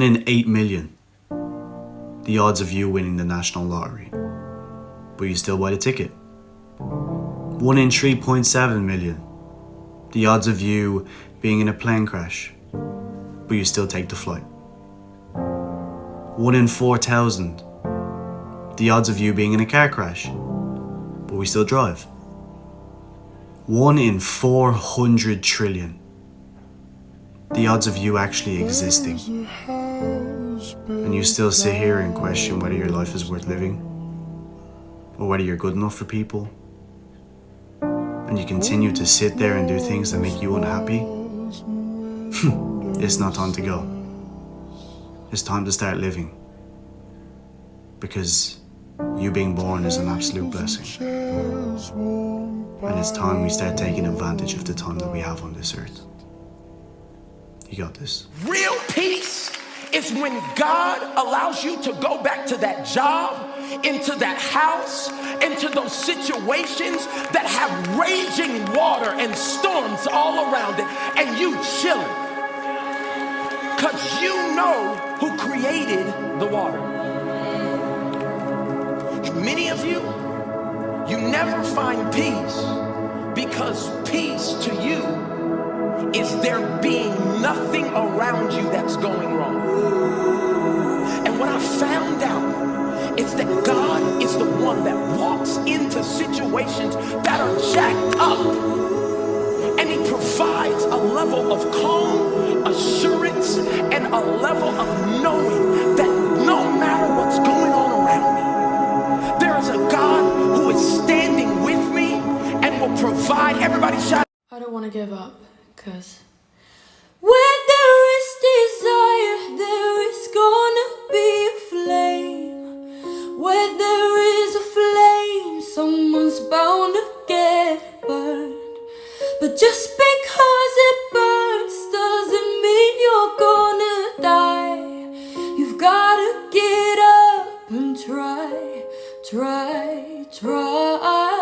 in 8 million, the odds of you winning the national lottery, but you still buy the ticket. 1 in 3.7 million, the odds of you being in a plane crash, but you still take the flight. 1 in 4,000, the odds of you being in a car crash, but we still drive. 1 in 400 trillion, the odds of you actually existing, and you still sit here and question whether your life is worth living, or whether you're good enough for people, and you continue to sit there and do things that make you unhappy. It's not time to go. It's time to start living, because you being born is an absolute blessing, and it's time we start taking advantage of the time that we have on this earth. You got this. Real peace is when God allows you to go back to that job, into that house, into those situations that have raging water and storms all around it, and you chilling, because you know who created the water. Many of you, you never find peace because peace to you is there being nothing around you that's going wrong. And what I found out is that God is the one that walks into situations that are jacked up, and he provides a level of calm, assurance, and a level of knowing that no matter what's going on around me, there is a God who is standing with me and will provide. Everybody shout. I don't want to give up, because where there is desire, there is gonna be a flame. Where there is a flame, someone's bound to get burned. But just because it burns doesn't mean you're gonna die. You've gotta get up and try.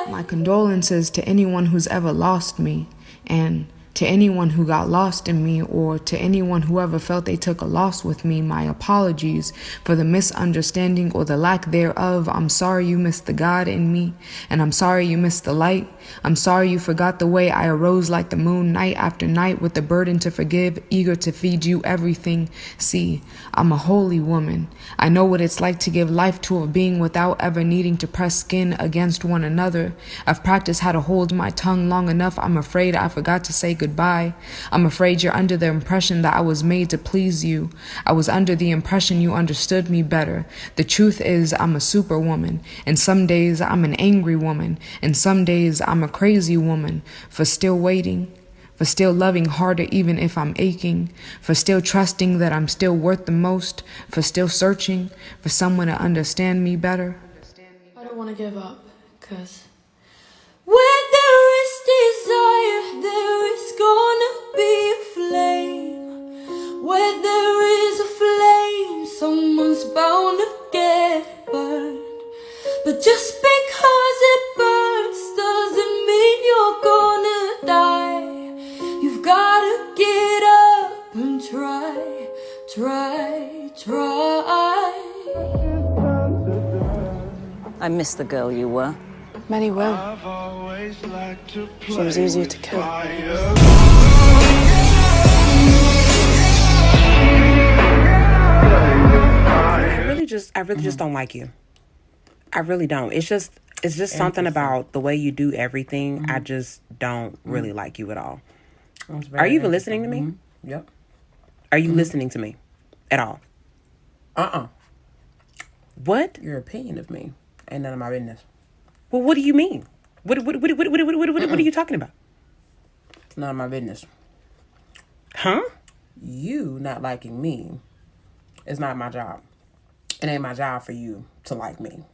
My condolences to anyone who's ever lost me, and to anyone who got lost in me, or to anyone who ever felt they took a loss with me. My apologies for the misunderstanding or the lack thereof. I'm sorry you missed the God in me, and I'm sorry you missed the light. I'm sorry you forgot the way I arose like the moon night after night with the burden to forgive, eager to feed you everything. See, I'm a holy woman. I know what it's like to give life to a being without ever needing to press skin against one another. I've practiced how to hold my tongue long enough. I'm afraid I forgot to say goodbye. I'm afraid you're under the impression that I was made to please you. I was under the impression you understood me better. The truth is, I'm a superwoman, and some days I'm an angry woman, and some days I'm a crazy woman for still waiting, for still loving harder even if I'm aching, for still trusting that I'm still worth the most, for still searching for someone to understand me better. I don't want to give up, because where there is desire, there is gonna be a flame. Where there is a flame, someone's bound to get burned. But just because it burns doesn't mean you're gonna die. You've gotta get up and try. I miss the girl you were. Many will. She was easier to kill. I really just don't like you. I really don't. It's just something about the way you do everything. Mm-hmm. I just don't really like you at all. Are you even listening to me? Mm-hmm. Yep. Are you listening to me at all? What? Your opinion of me ain't none of my business. Well, what do you mean? What are you talking about? None of my business. Huh? You not liking me is not my job. It ain't my job for you to like me.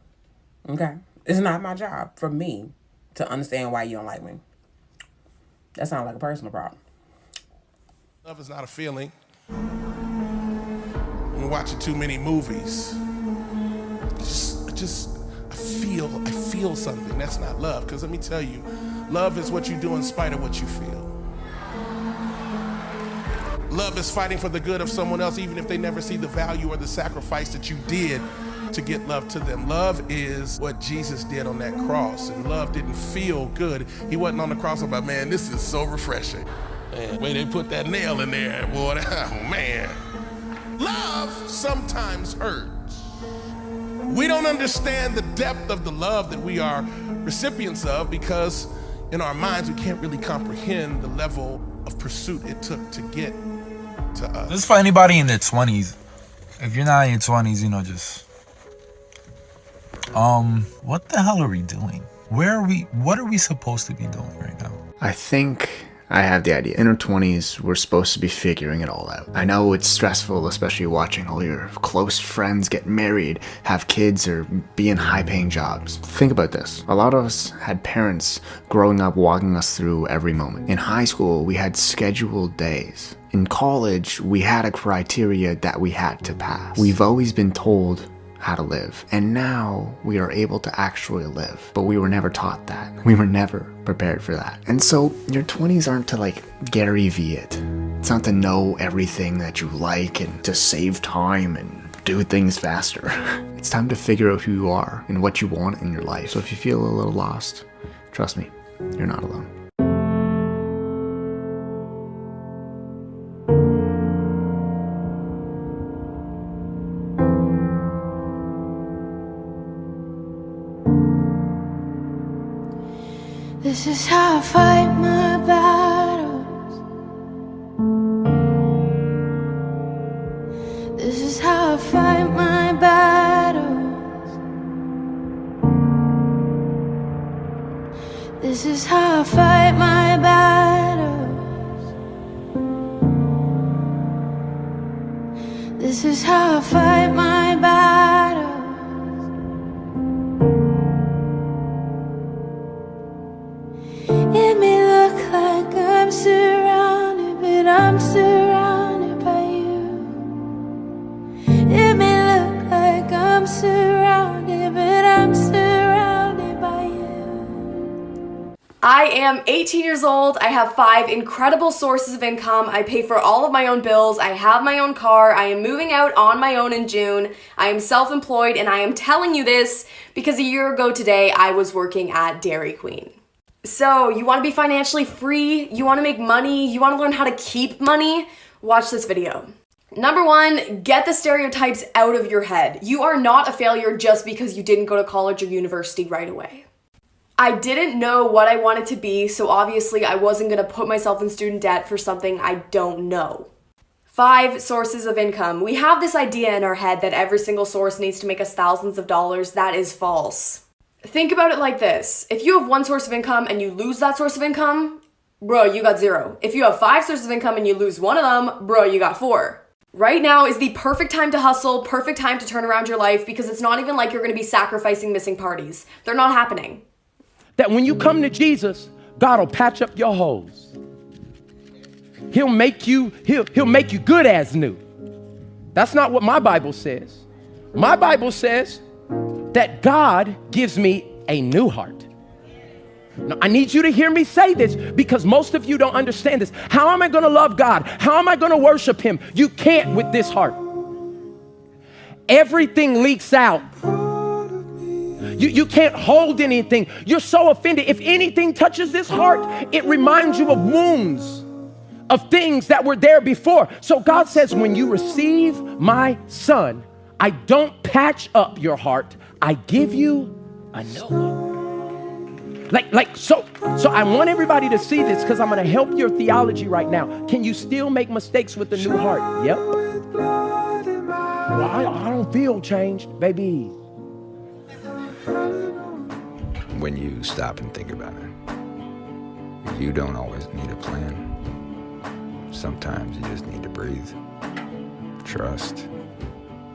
Okay? It's not my job for me to understand why you don't like me. That sounds like a personal problem. Love is not a feeling. When you're watching too many movies, I feel something. That's not love. Because let me tell you, love is what you do in spite of what you feel. Love is fighting for the good of someone else, even if they never see the value or the sacrifice that you did to get love to them. Love is what Jesus did on that cross, and love didn't feel good. He wasn't on the cross about, man, this is so refreshing. Man, the way they put that nail in there, boy, oh man. Love sometimes hurts. We don't understand the depth of the love that we are recipients of because in our minds we can't really comprehend the level of pursuit it took to get to us. This is for anybody in their 20s. If you're not in your 20s, you know, just what the hell are we doing? What are we supposed to be doing right now? I think I have the idea. In our 20s, we're supposed to be figuring it all out. I know it's stressful, especially watching all your close friends get married, have kids, or be in high-paying jobs. Think about this. A lot of us had parents growing up walking us through every moment. In high school, we had scheduled days. In college, we had a criteria that we had to pass. We've always been told how to live, and now we are able to actually live, but we were never taught that. We were never prepared for that. And so your 20s aren't to like Gary Vee it. It's not to know everything that you like and to save time and do things faster. It's time to figure out who you are and what you want in your life. So if you feel a little lost, trust me, you're not alone. This is how I fight my battles. This is how I fight my battles. This is how I fight my battles. This is how I fight my battles. It may look like I'm surrounded, but I'm surrounded by you. It may look like I'm surrounded, but I'm surrounded by you. I am 18 years old. I have 5 incredible sources of income. I pay for all of my own bills. I have my own car. I am moving out on my own in June. I am self-employed, and I am telling you this because a year ago today, I was working at Dairy Queen. So, you want to be financially free? You want to make money? You want to learn how to keep money? Watch this video. Number 1, get the stereotypes out of your head. You are not a failure just because you didn't go to college or university right away. I didn't know what I wanted to be, so obviously I wasn't going to put myself in student debt for something I don't know. 5 sources of income. We have this idea in our head that every single source needs to make us thousands of dollars. That is false. Think about it like this. If you have 1 source of income and you lose that source of income, bro, you got 0. If you have 5 sources of income and you lose 1 of them, bro, you got 4. Right now is the perfect time to hustle, perfect time to turn around your life because it's not even like you're going to be sacrificing missing parties. They're not happening. That when you come to Jesus, God will patch up your holes. He'll make you good as new. That's not what my Bible says. My Bible says that God gives me a new heart. Now, I need you to hear me say this because most of you don't understand this. How am I going to love God? How am I going to worship Him? You can't with this heart. Everything leaks out. You can't hold anything. You're so offended. If anything touches this heart, it reminds you of wounds, of things that were there before. So God says, when you receive my son, I don't patch up your heart. I give you a new one. So I want everybody to see this because I'm going to help your theology right now. Can you still make mistakes with the new heart? Yep. Well, I don't feel changed, baby. When you stop and think about it, you don't always need a plan. Sometimes you just need to breathe, trust,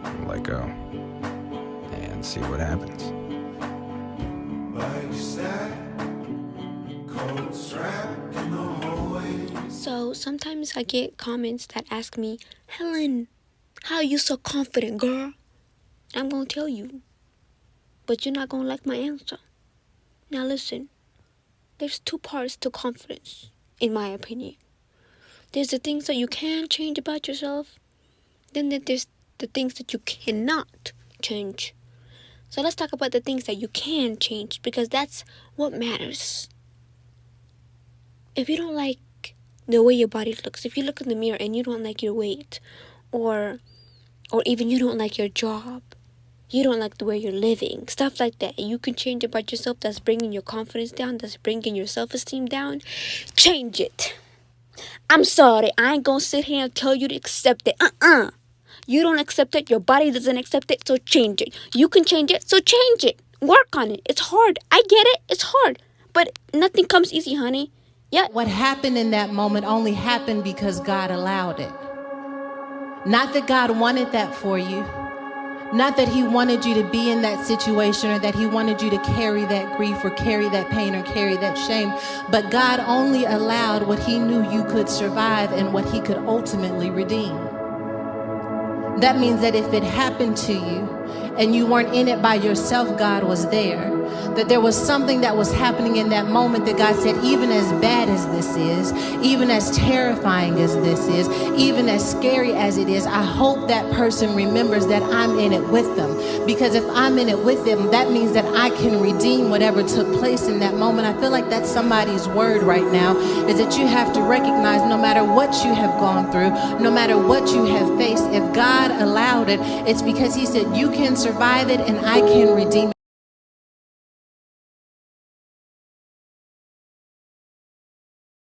and let go, and see what happens. So sometimes I get comments that ask me, Helen, how are you so confident, girl? I'm gonna tell you, but you're not gonna like my answer. Now listen, there's 2 parts to confidence, in my opinion. There's the things that you can change about yourself. Then there's the things that you cannot change. So let's talk about the things that you can change, because that's what matters. If you don't like the way your body looks, if you look in the mirror and you don't like your weight, or even you don't like your job, you don't like the way you're living, stuff like that, and you can change about yourself, that's bringing your confidence down, that's bringing your self-esteem down, change it. I'm sorry, I ain't gonna sit here and tell you to accept it. You don't accept it, your body doesn't accept it, so change it. You can change it, so change it. Work on it. It's hard. I get it. It's hard. But nothing comes easy, honey. Yeah. What happened in that moment only happened because God allowed it. Not that God wanted that for you. Not that he wanted you to be in that situation, or that he wanted you to carry that grief or carry that pain or carry that shame. But God only allowed what he knew you could survive and what he could ultimately redeem. That means that if it happened to you and you weren't in it by yourself, God was there. That there was something that was happening in that moment that God said, even as bad as this is, even as terrifying as this is, even as scary as it is, I hope that person remembers that I'm in it with them. Because if I'm in it with them, that means that I can redeem whatever took place in that moment. I feel like that's somebody's word right now, is that you have to recognize no matter what you have gone through, no matter what you have faced, if God allowed it, it's because he said you can survive it and I can redeem it.